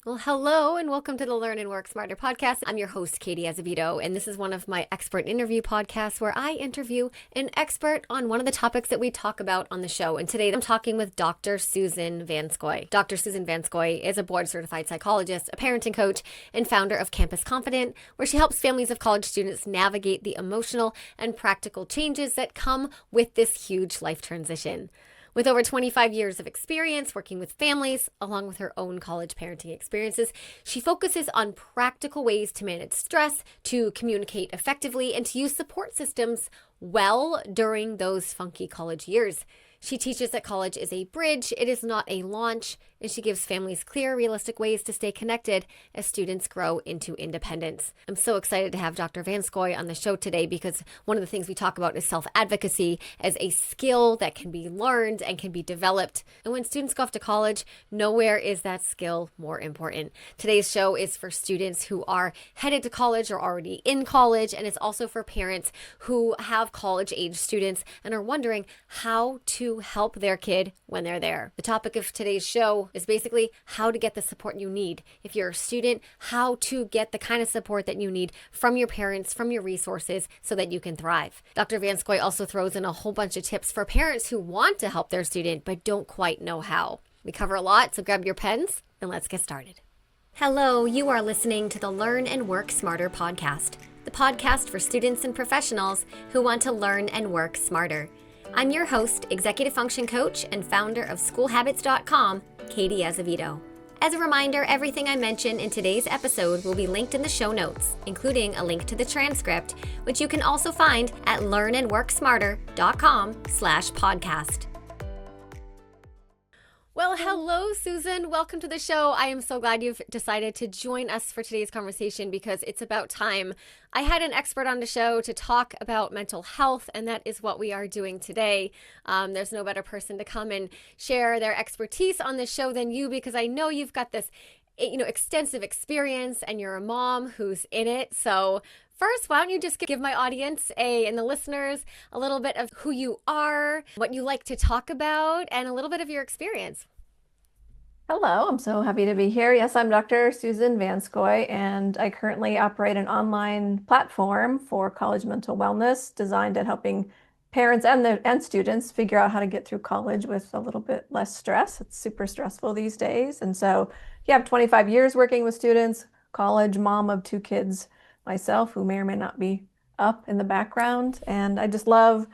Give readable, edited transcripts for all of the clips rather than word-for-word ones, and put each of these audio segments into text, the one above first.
Well, hello and welcome to the Learn and Work Smarter podcast. I'm your host, Katie Azevedo, and this is one of my expert interview podcasts where I interview an expert on one of the topics that we talk about on the show. And today I'm talking with Dr. Susan VanScoyoc. Dr. Susan VanScoyoc is a board-certified psychologist, a parenting coach, and founder of Campus Confident, where she helps families of college students navigate the emotional and practical changes that come with this huge life transition. With over 25 years of experience working with families, along with her own college parenting experiences, she focuses on practical ways to manage stress, to communicate effectively, and to use support systems well during those funky college years. She teaches that college is a bridge, it is not a launch, and she gives families clear, realistic ways to stay connected as students grow into independence. I'm so excited to have Dr. VanScoyoc on the show today because one of the things we talk about is self-advocacy as a skill that can be learned and can be developed. And when students go off to college, nowhere is that skill more important. Today's show is for students who are headed to college or already in college, and it's also for parents who have college-age students and are wondering how to help their kid when they're there. The topic of today's show is basically how to get the support you need. If you're a student, how to get the kind of support that you need from your parents, from your resources, so that you can thrive. Dr. VanScoyoc also throws in a whole bunch of tips for parents who want to help their student but don't quite know how. We cover a lot, so grab your pens and let's get started. Hello, you are listening to the Learn and Work Smarter podcast, the podcast for students and professionals who want to learn and work smarter. I'm your host, executive function coach, and founder of schoolhabits.com, Katie Azevedo. As a reminder, everything I mention in today's episode will be linked in the show notes, including a link to the transcript, which you can also find at learnandworksmarter.com/podcast. Well, hello, Susan. Welcome to the show. I am so glad you've decided to join us for today's conversation because it's about time. I had an expert on the show to talk about mental health, and that is what we are doing today. There's no better person to come and share their expertise on the show than you, because I know you've got this, extensive experience, and you're a mom who's in it. So first, why don't you just give my audience and the listeners a little bit of who you are, what you like to talk about, and a little bit of your experience. Hello, I'm so happy to be here. Yes, I'm Dr. Susan VanScoyoc, and I currently operate an online platform for college mental wellness designed at helping parents and students figure out how to get through college with a little bit less stress. It's super stressful these days. And so, I have 25 years working with students, college mom of 2 kids myself, who may or may not be up in the background. And I just love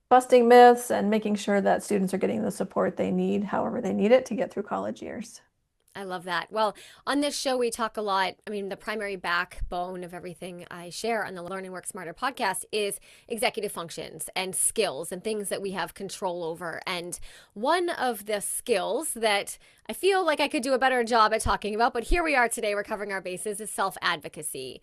busting myths and making sure that students are getting the support they need, however they need it, to get through college years. I love that. Well, on this show, we talk a lot. The primary backbone of everything I share on the Learn and Work Smarter podcast is executive functions and skills and things that we have control over. And one of the skills that I feel like I could do a better job at talking about, but here we are today, we're covering our bases, is self-advocacy.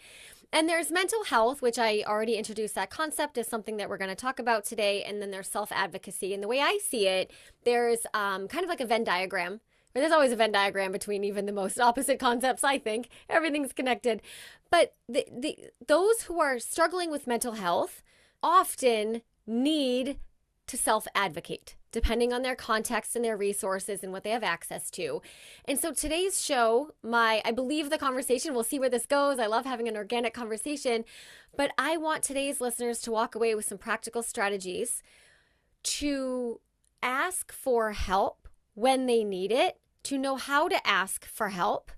And there's mental health, which I already introduced that concept as something that we're going to talk about today. And then there's self-advocacy. And the way I see it, there's kind of like a Venn diagram. There's always a Venn diagram between even the most opposite concepts, I think. Everything's connected. But those who are struggling with mental health often need to self-advocate, depending on their context and their resources and what they have access to. And so today's show, I believe the conversation, we'll see where this goes. I love having an organic conversation, but I want today's listeners to walk away with some practical strategies to ask for help when they need it, to know how to ask for help.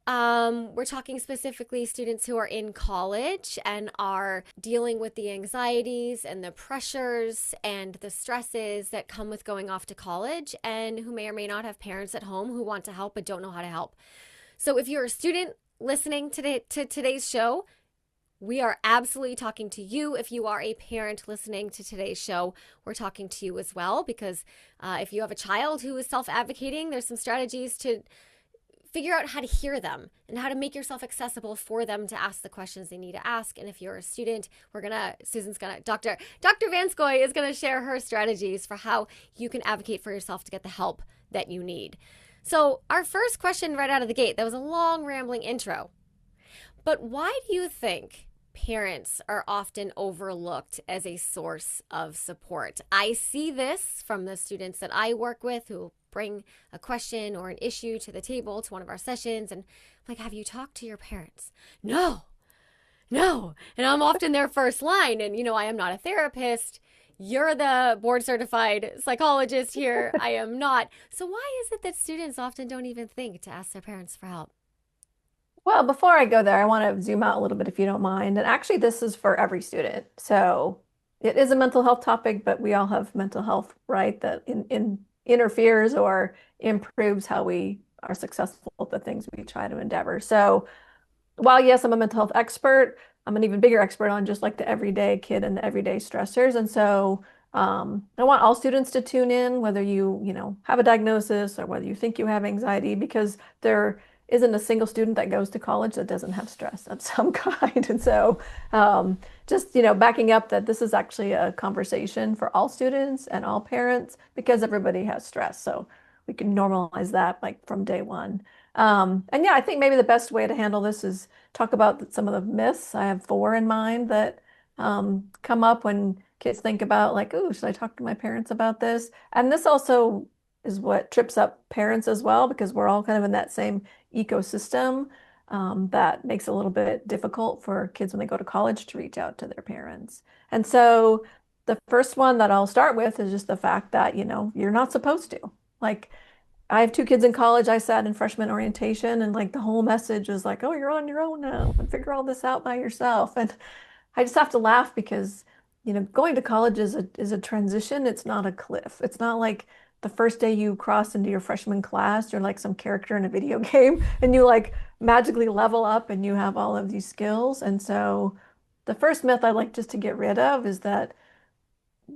We're talking specifically students who are in college and are dealing with the anxieties and the pressures and the stresses that come with going off to college, and who may or may not have parents at home who want to help but don't know how to help. So if you're a student listening to today's show, we are absolutely talking to you. If you are a parent listening to today's show, we're talking to you as well, because if you have a child who is self-advocating, there's some strategies to figure out how to hear them and how to make yourself accessible for them to ask the questions they need to ask. And if you're a student, Dr. VanScoyoc is going to share her strategies for how you can advocate for yourself to get the help that you need. So our first question right out of the gate, that was a long rambling intro, but why do you think parents are often overlooked as a source of support? I see this from the students that I work with who bring a question or an issue to the table to one of our sessions. And I'm like, have you talked to your parents? No, no. And I'm often their first line. And, I am not a therapist. You're the board certified psychologist here. I am not. So why is it that students often don't even think to ask their parents for help? Well, before I go there, I want to zoom out a little bit if you don't mind. And actually, this is for every student. So it is a mental health topic, but we all have mental health, right? That interferes or improves how we are successful at the things we try to endeavor. So while yes, I'm a mental health expert, I'm an even bigger expert on just like the everyday kid and the everyday stressors. And so I want all students to tune in, whether you have a diagnosis or whether you think you have anxiety, because there isn't a single student that goes to college that doesn't have stress of some kind. And so just, backing up that this is actually a conversation for all students and all parents because everybody has stress. So we can normalize that like from day one. And yeah, I think maybe the best way to handle this is talk about some of the myths. I have four in mind that come up when kids think about like, oh, should I talk to my parents about this? And this also is what trips up parents as well, because we're all kind of in that same ecosystem that makes it a little bit difficult for kids when they go to college to reach out to their parents. And so the first one that I'll start with is just the fact that, you're not supposed to. Like, I have two kids in college. I sat in freshman orientation and like the whole message was like, oh, you're on your own now and figure all this out by yourself. And I just have to laugh because, going to college is a transition. It's not a cliff. It's not like the first day you cross into your freshman class, you're like some character in a video game and you like magically level up and you have all of these skills. And so the first myth I like just to get rid of is that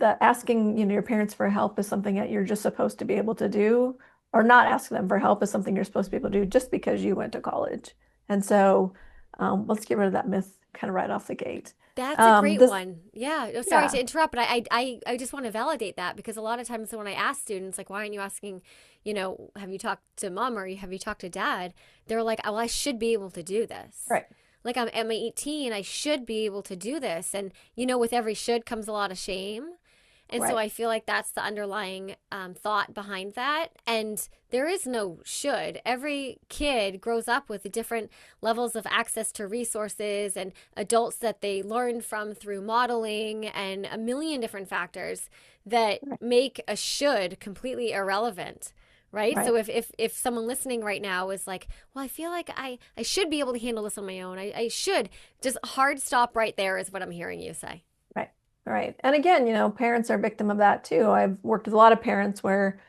asking, your parents for help is something that you're just supposed to be able to do, or not asking them for help is something you're supposed to be able to do just because you went to college. And so let's get rid of that myth kind of right off the gate. That's a great one. Yeah. Oh, sorry Yeah, to interrupt, but I just want to validate that because a lot of times when I ask students, like, why aren't you asking, have you talked to mom or have you talked to dad? They're like, oh, well, I should be able to do this. right, Like I'm 18, I should be able to do this. And, with every should comes a lot of shame. And so right, I feel like that's the underlying thought behind that. And there is no should. Every kid grows up with different levels of access to resources and adults that they learn from through modeling and a million different factors that right, make a should completely irrelevant. Right. right. So if someone listening right now is like, well, I feel like I should be able to handle this on my own. I should. Just hard stop right there is what I'm hearing you say. Right. Right. And again, parents are a victim of that too. I've worked with a lot of parents where,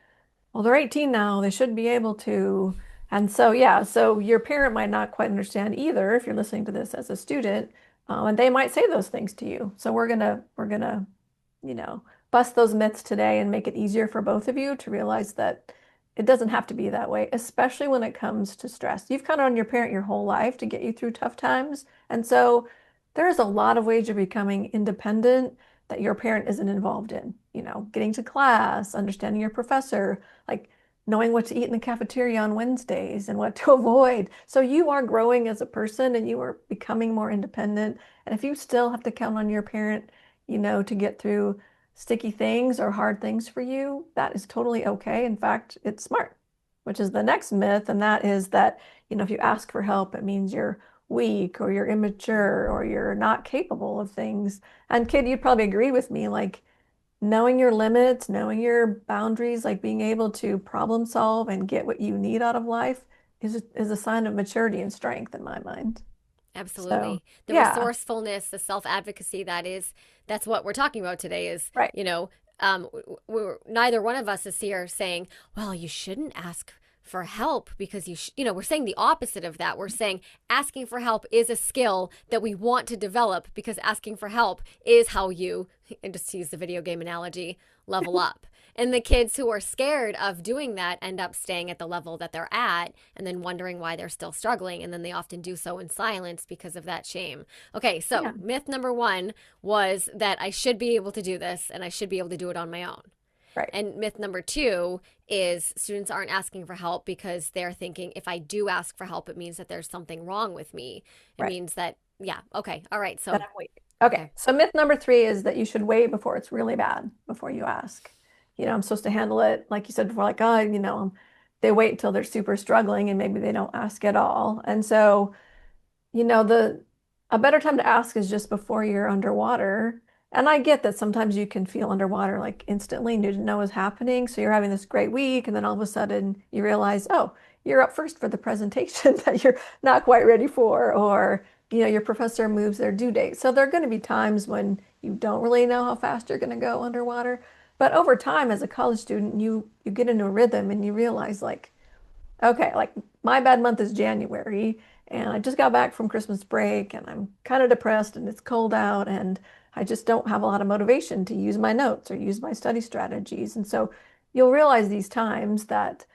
well, they're 18 now, they should be able to. And so, yeah, so your parent might not quite understand either if you're listening to this as a student, and they might say those things to you. So we're gonna, you know, bust those myths today and make it easier for both of you to realize that it doesn't have to be that way, especially when it comes to stress. You've counted on your parent your whole life to get you through tough times. And so there's a lot of ways you're becoming independent that your parent isn't involved in, getting to class, understanding your professor, like knowing what to eat in the cafeteria on Wednesdays and what to avoid. So you are growing as a person and you are becoming more independent. And if you still have to count on your parent, to get through sticky things or hard things for you, that is totally okay. In fact, it's smart, which is the next myth. And that is that, if you ask for help, it means you're weak or you're immature or you're not capable of things. And kid, you'd probably agree with me, like knowing your limits, knowing your boundaries, like being able to problem solve and get what you need out of life is a sign of maturity and strength in my mind. So, Absolutely. The yeah, resourcefulness, the self-advocacy that's what we're talking about today is, right, neither one of us is here saying, well, you shouldn't ask for help because we're saying the opposite of that. We're saying asking for help is a skill that we want to develop because asking for help is how you, and just to use the video game analogy, level up. And the kids who are scared of doing that end up staying at the level that they're at and then wondering why they're still struggling. And then they often do so in silence because of that shame. Okay, so yeah, myth number one was that I should be able to do this and I should be able to do it on my own. right, And myth number two is students aren't asking for help because they're thinking if I do ask for help, it means that there's something wrong with me. It right. means that, yeah, okay, all right. That So, I'm waiting. Okay, okay, so myth number three is that you should wait before it's really bad before you ask. I'm supposed to handle it, like you said before, like, oh, they wait until they're super struggling and maybe they don't ask at all. And so, the a better time to ask is just before you're underwater. And I get that sometimes you can feel underwater like instantly and you didn't know what was happening. So you're having this great week, and then all of a sudden you realize, oh, you're up first for the presentation that you're not quite ready for, or your professor moves their due date. So there are going to be times when you don't really know how fast you're going to go underwater. But over time, as a college student, you get into a rhythm and you realize like, okay, like my bad month is January, and I just got back from Christmas break, and I'm kind of depressed, and it's cold out, and I just don't have a lot of motivation to use my notes or use my study strategies. And so you'll realize these times that,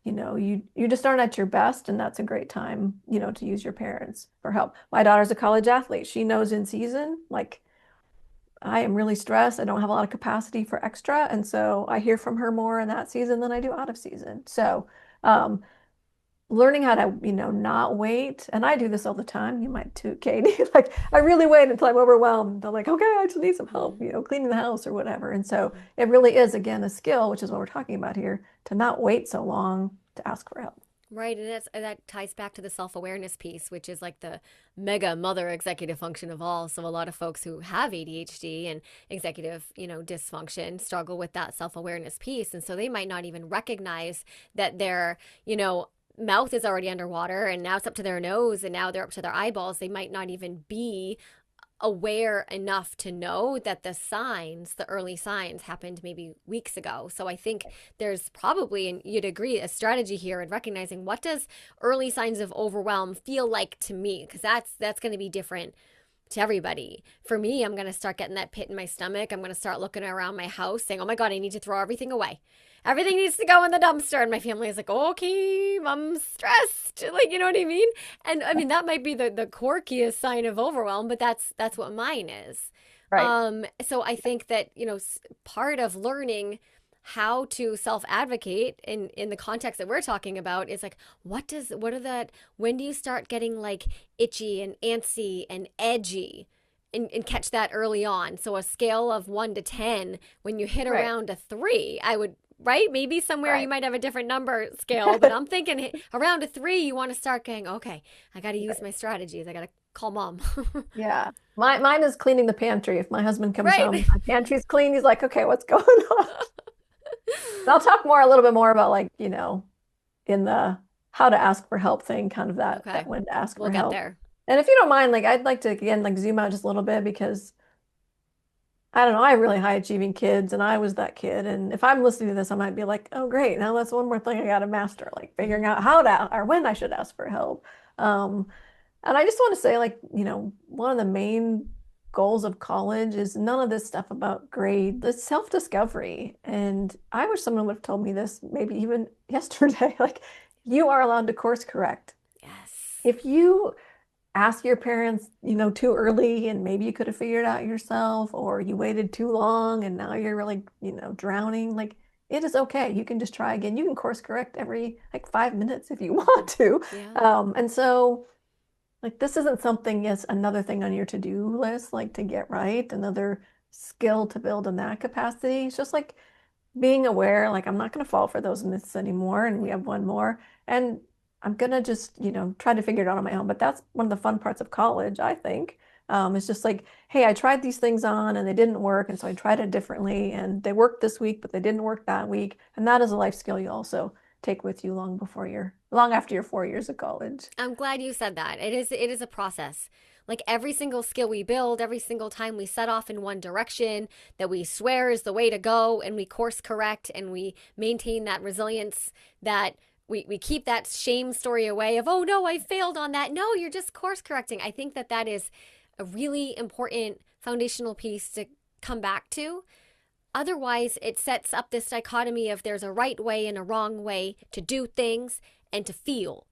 you just aren't at your best, and that's a great time, to use your parents for help. My daughter's a college athlete. She knows in season, like I am really stressed. I don't have a lot of capacity for extra. And so I hear from her more in that season than I do out of season. So, um, learning how to, not wait. And I do this all the time. You might too, Katie. Like I really wait until I'm overwhelmed. I'm like, okay, I just need some help, cleaning the house or whatever. And so it really is, again, a skill, which is what we're talking about here, to not wait so long to ask for help. Right, and that ties back to the self-awareness piece, which is like the mega mother executive function of all. So a lot of folks who have ADHD and executive, dysfunction struggle with that self-awareness piece. And so they might not even recognize that their, mouth is already underwater and now it's up to their nose and now they're up to their eyeballs. They might not even be aware enough to know that the early signs happened maybe weeks ago. So I think there's probably, and you'd agree, a strategy here in recognizing what does early signs of overwhelm feel like to me, because that's going to be different to everybody. For me, I'm going to start getting that pit in my stomach. I'm going to start looking around my house saying, oh my God, I need to throw everything away. Everything needs to go in the dumpster. And my family is like, okay, mom's stressed. Like, you know what I mean? And I mean, that might be the quirkiest sign of overwhelm, but that's what mine is. Right. So I think that, part of learning how to self-advocate in the context that we're talking about is like, when do you start getting like itchy and antsy and edgy? And catch that early on. So a scale of 1 to 10, when you hit Right. around a 3, I would, right? Maybe somewhere you Right. might have a different number scale, but I'm thinking around a 3, you want to start going, okay, I got to use my strategies. I got to call mom. Yeah. Mine is cleaning the pantry. If my husband comes Right. home, my pantry's clean, he's like, okay, what's going on? And I'll talk a little bit more about like, in the how to ask for help thing, kind of that Okay. when to ask We'll for get help. there. And if you don't mind, like I'd like to again like zoom out just a little bit because I don't know, I have really high achieving kids and I was that kid. And if I'm listening to this, I might be like, oh great, now that's one more thing I gotta master, like figuring out how to or when I should ask for help. Um, and I just want to say, like, one of the main goals of college is none of this stuff about grade, it's self-discovery. And I wish someone would have told me this maybe even yesterday. Like, you are allowed to course correct. Yes. If you ask your parents, too early and maybe you could have figured it out yourself, or you waited too long and now you're really, drowning, like, it is okay. You can just try again. You can course correct every like 5 minutes if you want to. Yeah. And so like this isn't something, yes, another thing on your to-do list, like to get right, another skill to build in that capacity. It's just like being aware, like I'm not going to fall for those myths anymore, and we have one more, and I'm gonna just, try to figure it out on my own. But that's one of the fun parts of college, I think. It's just like, hey, I tried these things on and they didn't work, and so I tried it differently, and they worked this week, but they didn't work that week. And that is a life skill you also take with you long after your 4 years of college. I'm glad you said that. It is a process. Like every single skill we build, every single time we set off in one direction that we swear is the way to go, and we course correct and we maintain that resilience, that we keep that shame story away of, oh no, I failed on that. No, you're just course correcting. I think that is a really important foundational piece to come back to. Otherwise, it sets up this dichotomy of there's a right way and a wrong way to do things and to feel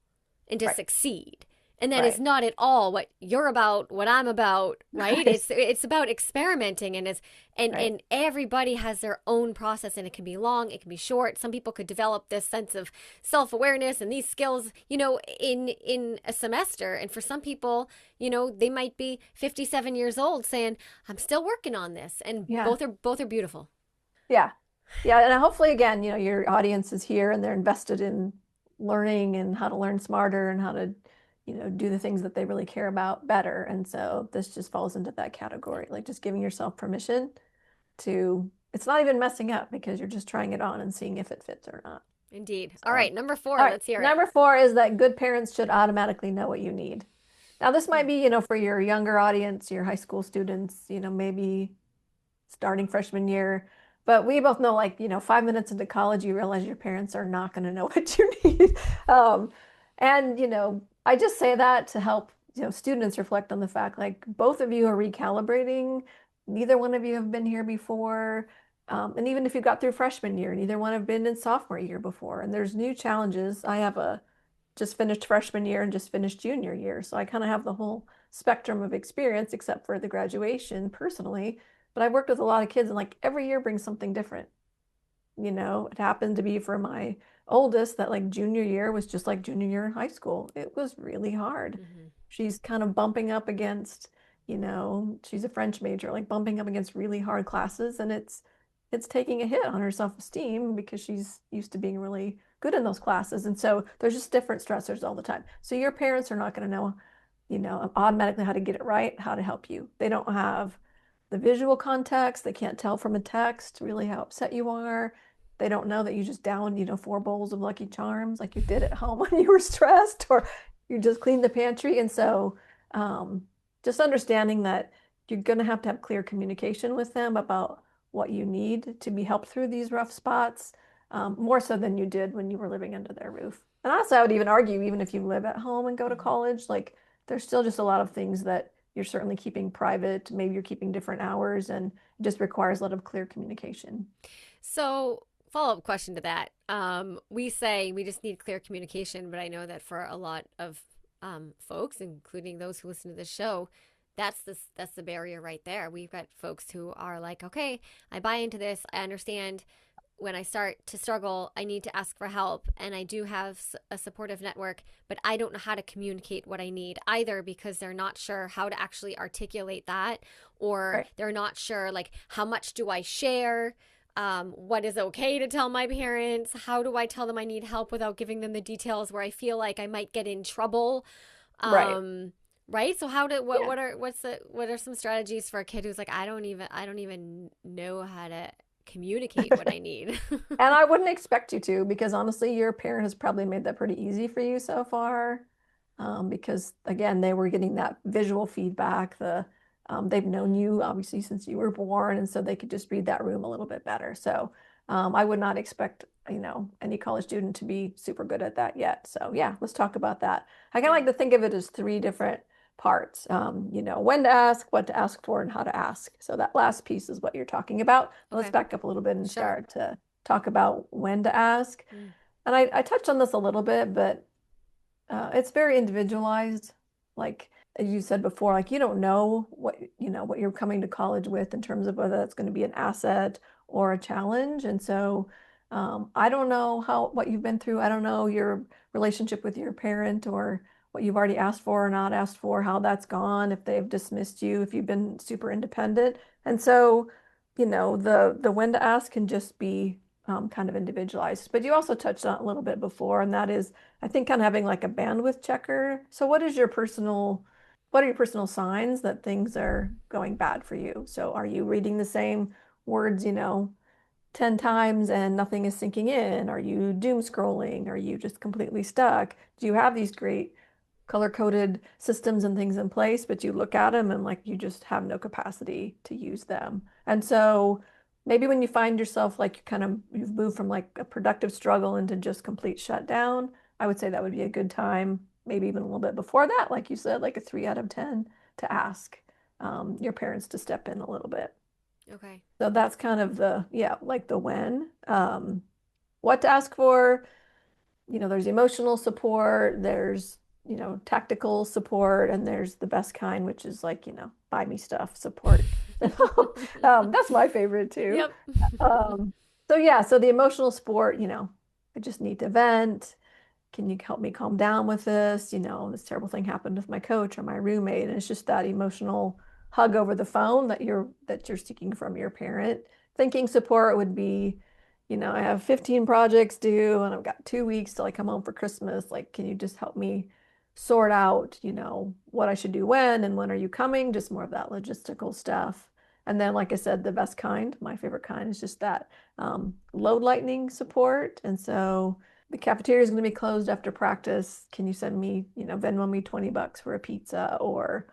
and to Right. succeed. And that is Right. not at all what you're about, what I'm about, right? Right. It's about experimenting, Right. and everybody has their own process, and it can be long, it can be short. Some people could develop this sense of self-awareness and these skills, in a semester. And for some people, they might be 57 years old saying, I'm still working on this. And Yeah. both are beautiful. Yeah. Yeah, and hopefully again, your audience is here and they're invested in learning and how to learn smarter and how to, do the things that they really care about better. And so this just falls into that Yeah, category, like just giving yourself permission to, it's not even messing up because you're just trying it on and seeing if it fits or not. indeed. So, All all right, number four, right. let's hear it. Number four is that good parents should automatically know what you need. Now, this might Hmm. be, for your younger audience, your high school students, maybe starting freshman year. But we both know, like, 5 minutes into college, you realize your parents are not going to know what you need. Um, and, I just say that to help, students reflect on the fact, like, both of you are recalibrating. Neither one of you have been here before. And even if you got through freshman year, neither one have been in sophomore year before. And there's new challenges. I have a just finished freshman year and just finished junior year. So I kind of have the whole spectrum of experience except for the graduation personally. But I've worked with a lot of kids and like every year brings something different. It happened to be for my oldest that like junior year was just like junior year in high school. It was really hard. Hmm. She's kind of bumping up against, she's a French major, like bumping up against really hard classes and it's taking a hit on her self-esteem because she's used to being really good in those classes. And so there's just different stressors all the time. So your parents are not going to know, automatically how to get it right, how to help you. They don't have the visual context. They can't tell from a text really how upset you are. They don't know that you just downed, 4 bowls of Lucky Charms like you did at home when you were stressed, or you just cleaned the pantry. And so, um, just understanding that you're going to have clear communication with them about what you need to be helped through these rough spots, more so than you did when you were living under their roof. And also, I would even argue, even if you live at home and go to Hmm. college, like there's still just a lot of things that you're certainly keeping private. Maybe you're keeping different hours, and it just requires a lot of clear communication. So, follow-up question to that. We say we just need clear communication, but I know that for a lot of folks, including those who listen to this show, that's the barrier right there. We've got folks who are like, okay, I buy into this. I understand when I start to struggle, I need to ask for help. And I do have a supportive network, but I don't know how to communicate what I need either because they're not sure how to actually articulate that, or Right. they're not sure, like, how much do I share? What is okay to tell my parents? How do I tell them I need help without giving them the details where I feel like I might get in trouble? Right. Um, right? So how do Yeah. what are some strategies for a kid who's like, I don't even know how to communicate what I need. And I wouldn't expect you to, because honestly, your parent has probably made that pretty easy for you so far. Because again, they were getting that visual feedback. They've known Mm, you obviously since you were born, and so they could just read that room a little bit better. So I would not expect, any college student to be super good at that yet. So yeah, let's talk about that. I kind of yeah. like to think of it as three different parts. When to ask, what to ask for, and how to ask. So that last piece is what you're talking about. Let's Okay. back up a little bit and Sure. start to talk about when to ask. Mm, And I touched on this a little bit, but it's very individualized. Like you said before, like you don't know what you're coming to college with in terms of whether that's going to be an asset or a challenge. And so I don't know what you've been through. I don't know your relationship with your parent or what you've already asked for or not asked for, how that's gone, if they've dismissed you, if you've been super independent. And so, the when to ask can just be kind of individualized. But you also touched on it a little bit before, and that is I think kind of having like a bandwidth checker. So what are your personal signs that things are going bad for you? So are you reading the same words, 10 times and nothing is sinking in? Are you doom scrolling? Are you just completely stuck? Do you have these great color-coded systems and things in place, but you look at them and like you just have no capacity to use them? And so maybe when you find yourself like you've moved from like a productive struggle into just complete shutdown, I would say that would be a good time, maybe even a little bit before that, like you said, like a 3 out of 10, to ask your parents to step in a little bit. okay. So that's kind of yeah, like the when. What to ask for, there's emotional support, there's, tactical support, and there's the best kind, which is like, buy me stuff support. That's my favorite too. Yep. Um, so yeah, so the emotional support, I just need to vent. Can you help me calm down with this? This terrible thing happened with my coach or my roommate. And it's just that emotional hug over the phone that you're seeking from your parent. Thinking support would be I have 15 projects due and I've got 2 weeks till I come home for Christmas. Like, can you just help me sort out, what I should do when are you coming? Just more of that logistical stuff. And then, like I said, the best kind, my favorite kind is just that load lightning support. And so the cafeteria is going to be closed after practice. Can you send me, Venmo me $20 for a pizza? Or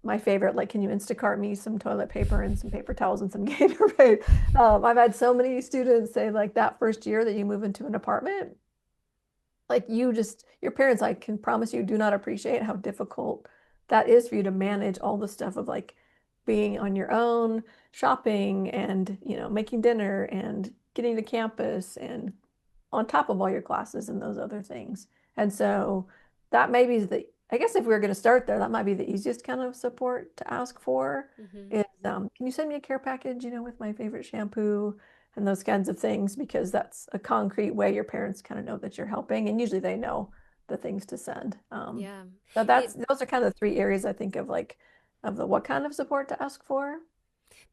my favorite, like, can you Instacart me some toilet paper and some paper towels and some Gatorade? I've had so many students say, like, that first year that you move into an apartment, like, your parents, I can promise you, do not appreciate how difficult that is for you to manage all the stuff of like being on your own, shopping and, making dinner and getting to campus and on top of all your classes and those other things. And so that may be I guess if we were going to start there, that might be the easiest kind of support to ask for Hmm. is, can you send me a care package, with my favorite shampoo and those kinds of things, because that's a concrete way your parents kind of know that you're helping. And usually they know the things to send. Yeah. So It, those are kind of the three areas I think of, like, of the what kind of support to ask for.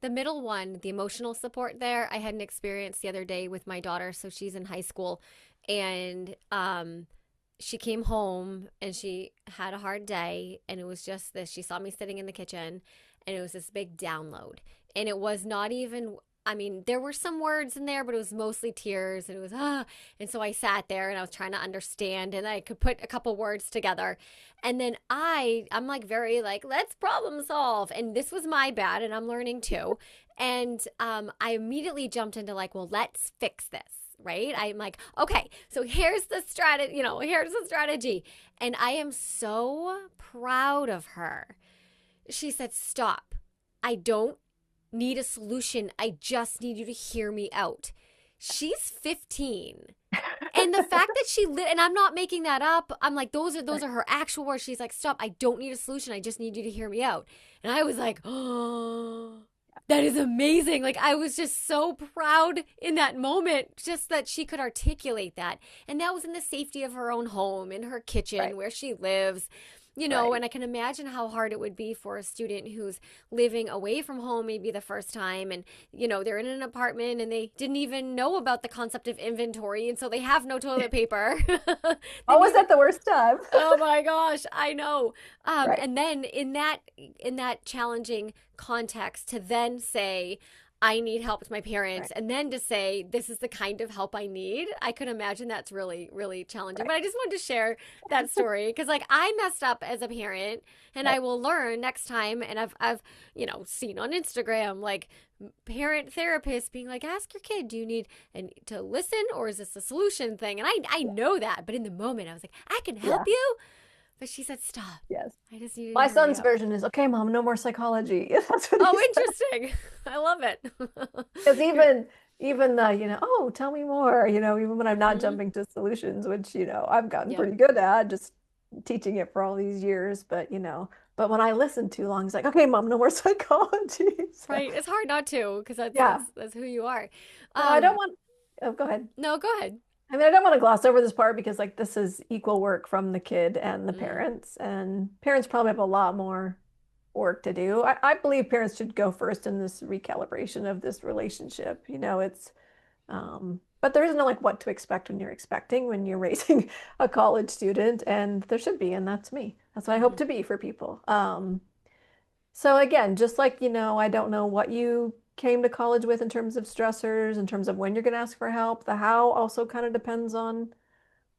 the middle one, the emotional support there, I had an experience the other day with my daughter. So she's in high school and she came home and she had a hard day. And it was just this. She saw me sitting in the kitchen and it was this big download. And it was not even, I mean, there were some words in there, but it was mostly tears and it was, ah. And so I sat there and I was trying to understand and I could put a couple words together. And then I'm like very like, let's problem solve. And this was my bad and I'm learning too. And I immediately jumped into like, well, let's fix this. Right. I'm like, okay, so here's the strategy, here's the strategy. And I am so proud of her. She said, stop. I don't need a solution. I just need you to hear me out. She's 15. And the fact that she lit, and I'm not making that up. I'm like, those are her actual words. She's like, stop. I don't need a solution. I just need you to hear me out. And I was like, oh, that is amazing. Like, I was just so proud in that moment, just that she could articulate that. And that was in the safety of her own home, in her kitchen Right, where she lives. right. And I can imagine how hard it would be for a student who's living away from home, maybe the first time, and, they're in an apartment and they didn't even know about the concept of inventory. And so they have no toilet paper. They Always need at the worst time. Oh my gosh, I know. Right, And then in that challenging context, to then say, I need help with my parents, right, and then to say, this is the kind of help I need. I could imagine that's really, really challenging. right, But I just wanted to share that story because, like, I messed up as a parent, and I right. will learn next time. And I've seen on Instagram like parent therapists being like, ask your kid, do you need to listen or is this a solution thing? And I Yeah, know that, but in the moment I was like, I can help yeah, you. But she said, stop. yes. I just need you to My hear me son's out. version is, okay, mom, no more psychology. That's what he Oh, said. interesting. I love it. Because even oh, tell me more, even when I'm not Hmm. jumping to solutions, which, I've gotten Yep. pretty good at just teaching it for all these years. But when I listen too long, it's like, okay, mom, no more psychology. So Right. It's hard not to because that's yeah. that's that's who you are. Now I don't Um, want, oh, go ahead. no, go ahead. I mean, I don't want to gloss over this part because, like, this is equal work from the kid and the Mm, parents, and parents probably have a lot more work to do. I believe parents should go first in this recalibration of this relationship. But there isn't like what to expect when you're expecting when you're raising a college student, and there should be, and that's me. That's what I hope hmm to be for people. So again, just like, I don't know what you came to college with in terms of stressors, in terms of when you're going to ask for help. The how also kind of depends on,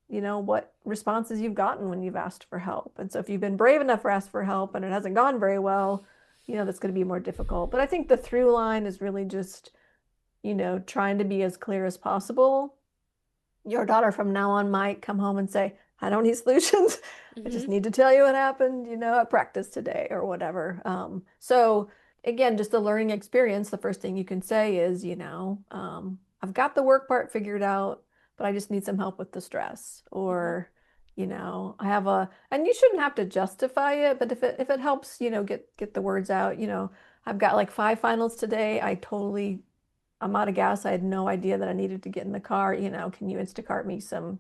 what responses you've gotten when you've asked for help. And so if you've been brave enough to ask for help and it hasn't gone very well, that's going to be more difficult. But I think the through line is really just, trying to be as clear as possible. Your daughter from now on might come home and say, I don't need solutions. I hmm just need to tell you what happened, at practice today or whatever. So again, just a learning experience. The first thing you can say is, I've got the work part figured out, but I just need some help with the stress. hmm Or, and you shouldn't have to justify it, but if it helps, get the words out, I've got like 5 finals today. I'm out of gas. I had no idea that I needed to get in the car. Can you Instacart me some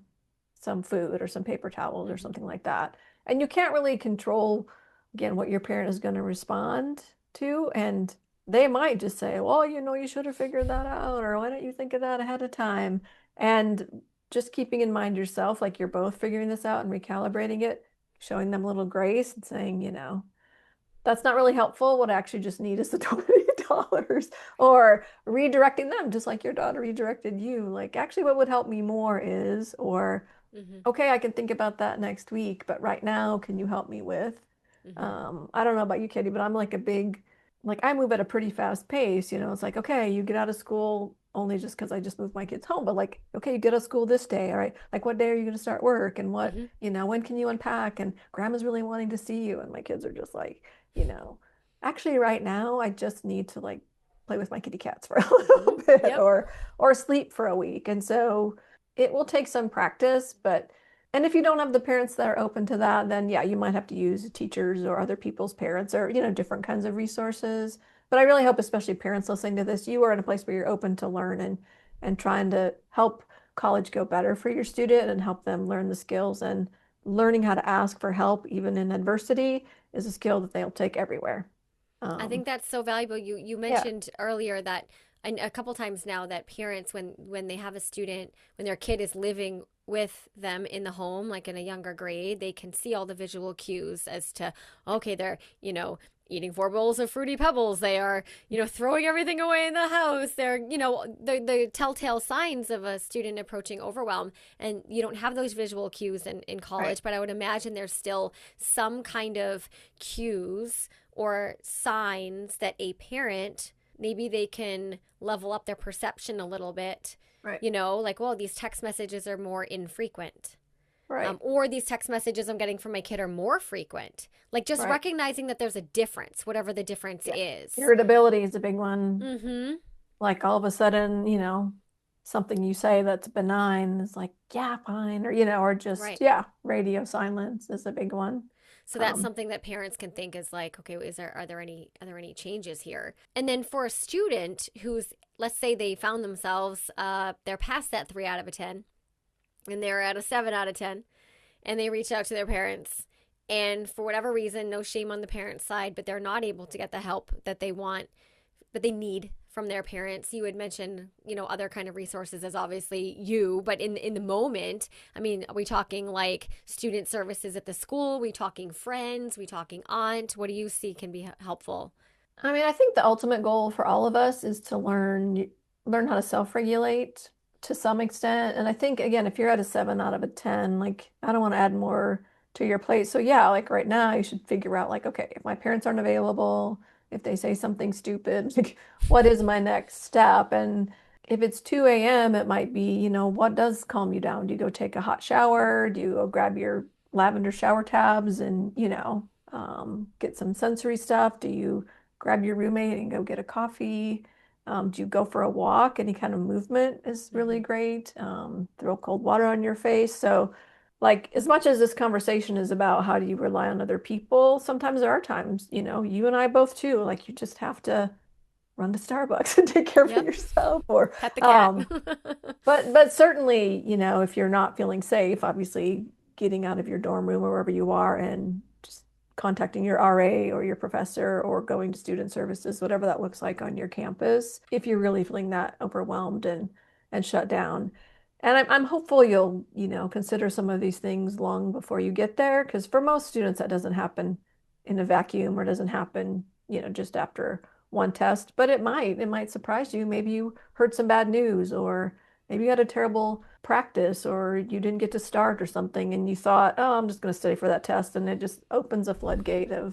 food or some paper towels or hmm something like that? And you can't really control, again, what your parent is going to respond to. And they might just say, well, you should have figured that out, or why don't you think of that ahead of time? And just keeping in mind yourself, like you're both figuring this out and recalibrating it, showing them a little grace and saying, that's not really helpful. What I actually just need is the $20 or redirecting them, just like your daughter redirected you. Like, actually, what would help me more is, or Hmm. okay, I can think about that next week, but right now, can you help me with? Hmm. I don't know about you, Katie, but I'm like a big, like I move at a pretty fast pace. It's like, okay, you get out of school only just because I just moved my kids home, but like, okay, you get out of school this day, all right? Like, what day are you going to start work? And what, Hmm. when can you unpack? And grandma's really wanting to see you. And my kids are just like, you know, actually right now, I just need to like play with my kitty cats for a Hmm. little bit Yep. or sleep for a week. And so it will take some practice, but and if you don't have the parents that are open to that, then yeah, you might have to use teachers or other people's parents or, different kinds of resources. But I really hope, especially parents listening to this, you are in a place where you're open to learn and trying to help college go better for your student and help them learn the skills and learning how to ask for help, even in adversity, is a skill that they'll take everywhere. I think Um, that's so valuable. You yeah, mentioned earlier that, and a couple times now, that parents, when they have a student, when their kid is living with them in the home, like in a younger grade, they can see all the visual cues as to, okay, they're, eating 4 bowls of fruity pebbles. They are, throwing everything away in the house. They're, the telltale signs of a student approaching overwhelm. And you don't have those visual cues in right, college, but I would imagine there's still some kind of cues or signs that a parent, maybe they can level up their perception a little bit, right, like, well, these text messages are more infrequent. right, Or these text messages I'm getting from my kid are more frequent. Like, just right. recognizing that there's a difference, whatever the difference Yeah. is. Irritability is a big one. Mm-hmm. Like all of a sudden, something you say that's benign is like, yeah, fine, or just, Right. yeah, radio silence is a big one. So that's Um, something that parents can think is like, okay, are there any changes here? And then for a student who's, let's say they found themselves, they're past that 3 out of a 10, and they're at a 7 out of 10, and they reach out to their parents, and for whatever reason, no shame on the parents' side, but they're not able to get the help that they want, that they need from their parents. You had mentioned, other kind of resources as obviously you, but in the moment, I mean, are we talking like student services at the school? Are we talking friends? Are we talking aunt? What do you see can be helpful? I mean, I think the ultimate goal for all of us is to learn how to self-regulate to some extent. And I think again, if you're at a 7 out of a 10, like I don't want to add more to your plate. So yeah, like right now you should figure out like, okay, if my parents aren't available, if they say something stupid, like what is my next step? And if it's 2 a.m., it might be, what does calm you down? Do you go take a hot shower? Do you go grab your lavender shower tabs and, get some sensory stuff? Do you grab your roommate and go get a coffee? Do you go for a walk? Any kind of movement is really Mm-hmm. great. Throw cold water on your face. So, like, as much as this conversation is about how do you rely on other people, sometimes there are times, you and I both too, like, you just have to run to Starbucks and take care of it Yep. yourself. Or, Pet the cat. um, but certainly, if you're not feeling safe, obviously getting out of your dorm room or wherever you are and just contacting your RA or your professor or going to student services, whatever that looks like on your campus, if you're really feeling that overwhelmed and shut down. And I'm hopeful you'll, consider some of these things long before you get there, because for most students that doesn't happen in a vacuum or doesn't happen, just after one test, but it might surprise you. Maybe you heard some bad news or maybe you had a terrible practice or you didn't get to start or something and you thought, oh, I'm just going to study for that test. And it just opens a floodgate Yeah.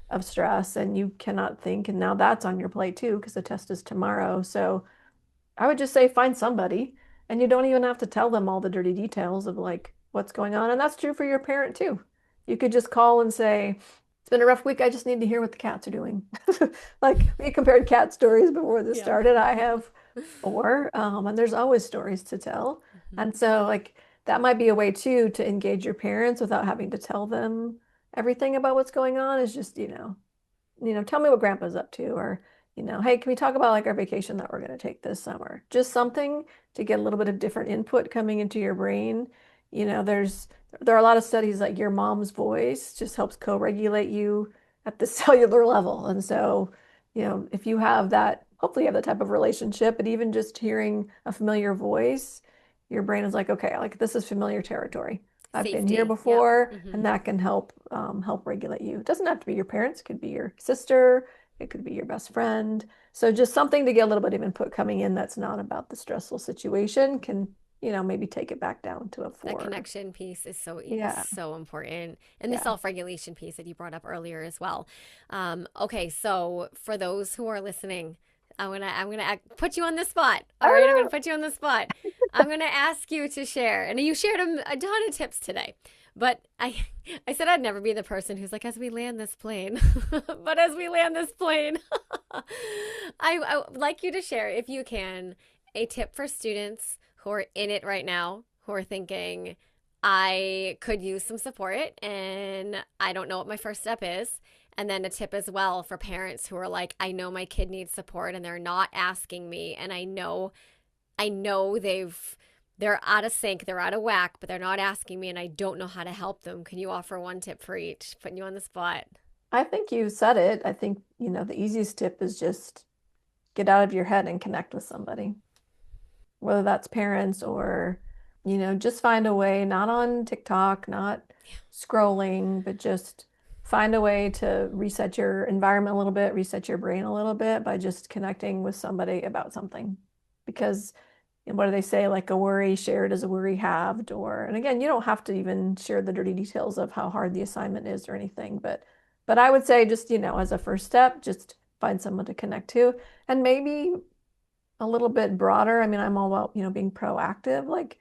of stress and you cannot think. And now that's on your plate too, because the test is tomorrow. So I would just say find somebody and you don't even have to tell them all the dirty details of like what's going on. And that's true for your parent too. You could just call and say, it's been a rough week. I just need to hear what the cats are doing. Like we compared cat stories before this Yeah. started. I have four, and there's always stories to tell. Mm-hmm. And so like that might be a way too to engage your parents without having to tell them everything about what's going on is just, tell me what grandpa's up to, or, hey, can we talk about like our vacation that we're going to take this summer? Just something to get a little bit of different input coming into your brain. There are a lot of studies like your mom's voice just helps co-regulate you at the cellular level. And so if you have that, hopefully you have that type of relationship, but even just hearing a familiar voice, your brain is like, okay, like this is familiar territory. I've been here Safety. Yep. before, Hmm. and that can help regulate you. It doesn't have to be your parents, it could be your sister, it could be your best friend. So just something to get a little bit of input coming in that's not about the stressful situation can, maybe take it back down to a That 4. connection piece is Yeah, so important, and the yeah. self-regulation piece that you brought up earlier as well. Okay, so for those who are listening, I'm gonna put you on the spot. I All right, I'm don't gonna know. put you on the spot. I'm gonna ask you to share, and you shared a ton of tips today. But I said I'd never be the person who's like, as we land this plane, but as we land this plane, I would like you to share, if you can, a tip for students who are in it right now, who are thinking, I could use some support and I don't know what my first step is. And then a tip as well for parents who are like, I know my kid needs support and they're not asking me. And I know they're out of sync, they're out of whack, but they're not asking me and I don't know how to help them. Can you offer one tip for each? Putting you on the spot. I think you said it. I think, the easiest tip is just get out of your head and connect with somebody, whether that's parents or, just find a way, not on TikTok, not scrolling, but just find a way to reset your environment a little bit, reset your brain a little bit by just connecting with somebody about something. Because what do they say? Like a worry shared is a worry halved, and again, you don't have to even share the dirty details of how hard the assignment is or anything, but I would say just, as a first step, just find someone to connect to and maybe a little bit broader. I mean, I'm all about, being proactive. Like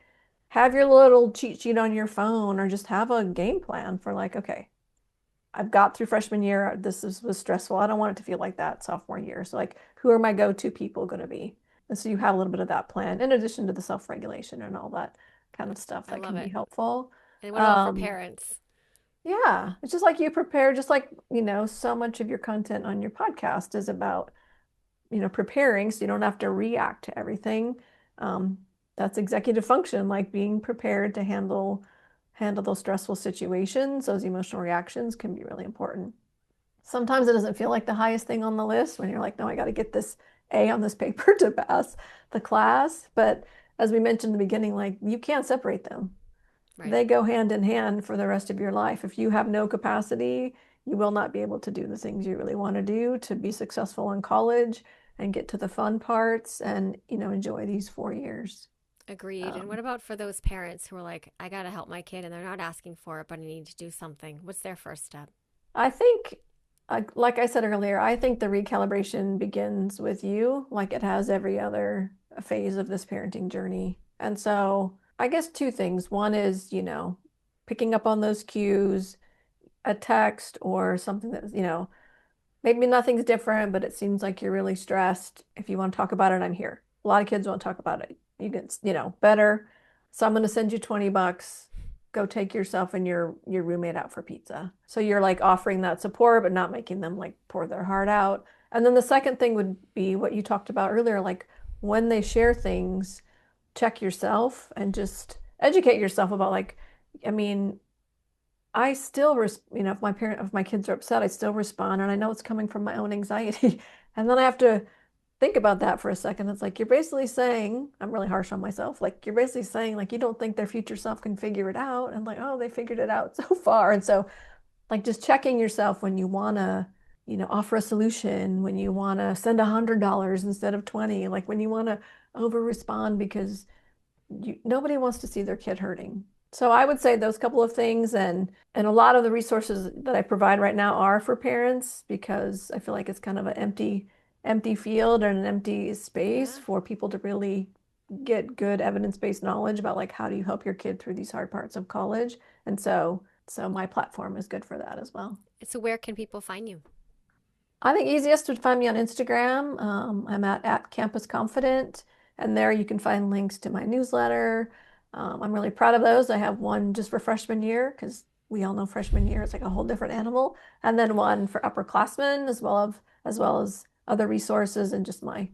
have your little cheat sheet on your phone or just have a game plan for like, okay, I've got through freshman year. Was stressful. I don't want it to feel like that sophomore year. So like, who are my go-to people going to be? And so you have a little bit of that plan in addition to the self-regulation and all that kind of stuff I that love can be it. helpful. And what about for Um, parents? yeah, it's just like you prepare, just like, so much of your content on your podcast is about preparing so you don't have to react to everything. Um, that's executive function, like being prepared to handle those stressful situations. Those emotional reactions can be really important. Sometimes it doesn't feel like the highest thing on the list when you're like, no, I got to get this A on this paper to pass the class. But as we mentioned in the beginning, like you can't separate them. Right. They go hand in hand for the rest of your life. If you have no capacity, you will not be able to do the things you really want to do to be successful in college and get to the fun parts and, enjoy these 4 years. Agreed. And Um, what about for those parents who are like, I got to help my kid and they're not asking for it, but I need to do something? What's their first step? I think, like I said earlier, I think the recalibration begins with you, like it has every other phase of this parenting journey. And so I guess two things. One is, picking up on those cues, a text or something that, maybe nothing's different, but it seems like you're really stressed. If you want to talk about it, I'm here. A lot of kids won't talk about it. You can, better. So I'm going to send you $20. Go take yourself and your roommate out for pizza. So you're like offering that support, but not making them like pour their heart out. And then the second thing would be what you talked about earlier, like when they share things, check yourself and just educate yourself about like, I mean, I still, if my kids are upset, I still respond, and I know it's coming from my own anxiety. And then I have to think about that for a second. It's like you're basically saying, I'm really harsh on myself. Like you're basically saying, like you don't think their future self can figure it out, and like, oh, they figured it out so far. And so, like, just checking yourself when you wanna, offer a solution, when you wanna send $100 instead of 20, like when you wanna over respond because nobody wants to see their kid hurting. So I would say those couple of things and a lot of the resources that I provide right now are for parents because I feel like it's kind of an empty field and an empty space Yeah. for people to really get good evidence-based knowledge about like how do you help your kid through these hard parts of college. And so my platform is good for that as well. So where can people find you? I think easiest would find me on Instagram. I'm at Campus Confident, and there you can find links to my newsletter. I'm really proud of those. I have one just for freshman year because we all know freshman year is like a whole different animal, and then one for upperclassmen as well as other resources and just my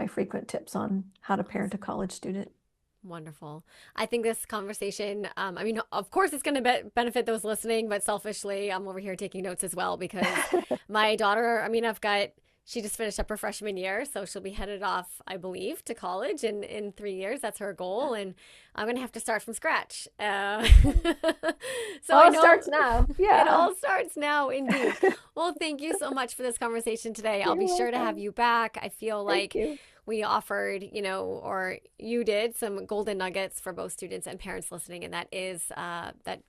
frequent tips on how to parent a Awesome. college student. Wonderful. I think this conversation, I mean, of course, it's going to benefit those listening, but selfishly, I'm over here taking notes as well because my daughter, I mean, I've got She just finished up her freshman year, so she'll be headed off, I believe, to college in 3 years. That's her goal, and I'm gonna have to start from scratch. So I It know starts now. it Yeah. all starts now, indeed. Well, thank you so much for this conversation today. I'll be You're sure to have welcome. you back. I feel Thank like you. we offered, or you did some golden nuggets for both students and parents listening, and that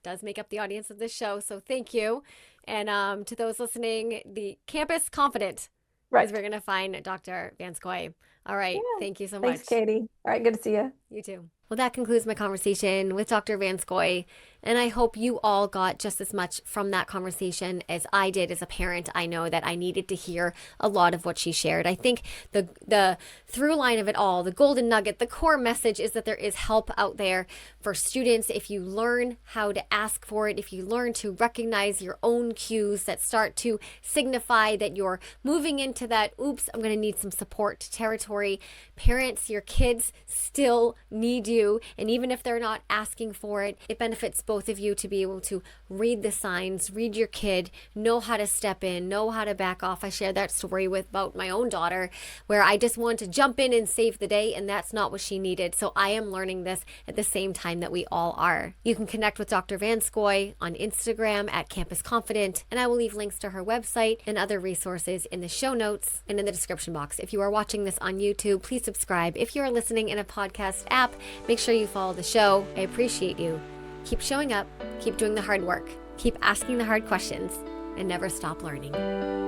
does make up the audience of this show. So thank you. And to those listening, the Campus Confident is Right. we're going to find Dr. VanScoyoc. All right. Yeah. Thank you so Thanks, much. Katie. All right. Good to see you. You too. Well, that concludes my conversation with Dr. VanScoyoc, and I hope you all got just as much from that conversation as I did as a parent. I know that I needed to hear a lot of what she shared. I think the through line of it all, the golden nugget, the core message is that there is help out there for students if you learn how to ask for it, if you learn to recognize your own cues that start to signify that you're moving into that, oops, I'm going to need some support territory. Parents, your kids still need you. And even if they're not asking for it, it benefits both of you to be able to read the signs, read your kid, know how to step in, know how to back off. I shared that story about my own daughter where I just wanted to jump in and save the day, and that's not what she needed. So I am learning this at the same time that we all are. You can connect with Dr. VanScoyoc on Instagram at Campus Confident, and I will leave links to her website and other resources in the show notes and in the description box. If you are watching this on YouTube, please subscribe. If you are listening in a podcast app, make sure you follow the show. I appreciate you. Keep showing up, keep doing the hard work, keep asking the hard questions, and never stop learning.